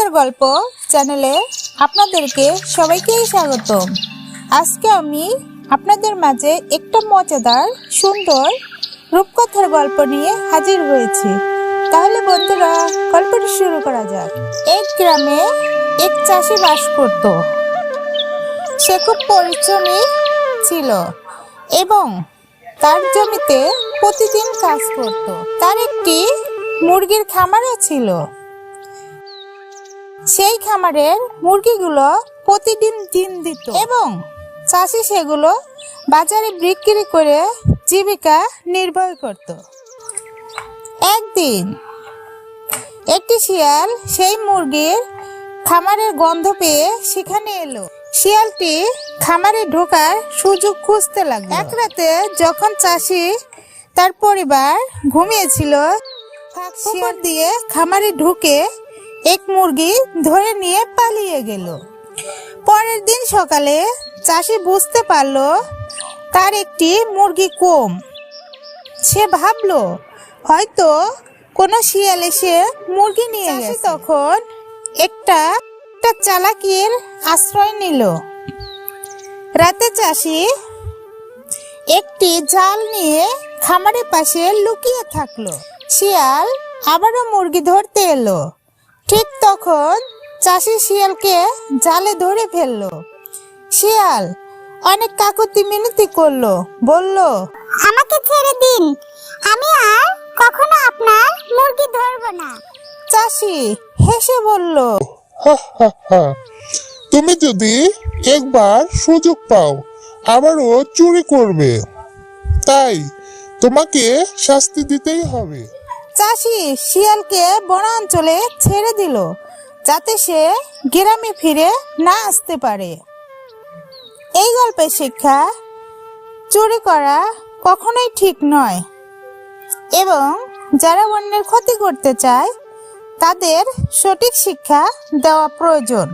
রূপকথার গল্প চ্যানেলে আপনাদেরকে সবাইকেই স্বাগতম। আজকে আমি আপনাদের মাঝে একটা মজাদার সুন্দর রূপকথার গল্প নিয়ে হাজির হয়েছি। তাহলে বন্ধুরা, গল্পটি শুরু করা যাক। এক গ্রামে এক চাষি বাস করত। সে খুব পরিশ্রমী ছিল এবং তার জমিতে প্রতিদিন কাজ করত। তার একটি মুরগির খামারও ছিল। সেই খামারের মুরগিগুলো প্রতিদিন ডিম দিত এবং চাষি সেগুলো বাজারে বিক্রি করে জীবিকা নির্বাহ করত। একদিন একটি শিয়াল সেই মুরগির খামারের গন্ধ পেয়ে সেখানে এলো। শিয়ালটি খামারে ঢোকার সুযোগ খুঁজতে লাগলো। এক রাতে যখন চাষি তার পরিবার ঘুমিয়েছিল, শিয়াল দিয়ে খামারে ঢুকে এক মুরগি ধরে নিয়ে পালিয়ে গেল। পরের দিন সকালে চাষি বুঝতে পারলো তার একটি মুরগি কম। সে ভাবলো হয়তো কোনো শিয়াল এসে মুরগি নিয়ে গেছে। তখন একটা চালাকির আশ্রয় নিল। রাতে চাষি একটি জাল নিয়ে খামারের পাশে লুকিয়ে থাকলো। শিয়াল আবারও মুরগি ধরতে এলো। ঠিক তখন চাষি শিয়ালকে জালে ধরে ফেললো। শিয়াল অনেক কাকুতি মিনতি করলো, বলল, আমাকে ছেড়ে দিন, আমি আর কখনো আপনার মুরগি ধরবো না। চাষি হেসে বলল, তুমি যদি একবার সুযোগ পাও আবারও চুরি করবে, তাই তোমাকে শাস্তি দিতেই হবে। চাষি শিয়ালকে বনাঞ্চলে ছেড়ে দিল যাতে সে গ্রামে ফিরে না আসতে পারে। এই গল্পের শিক্ষা, চুরি করা কখনোই ঠিক নয় এবং যারা অন্যের ক্ষতি করতে চায় তাদের সঠিক শিক্ষা দেওয়া প্রয়োজন।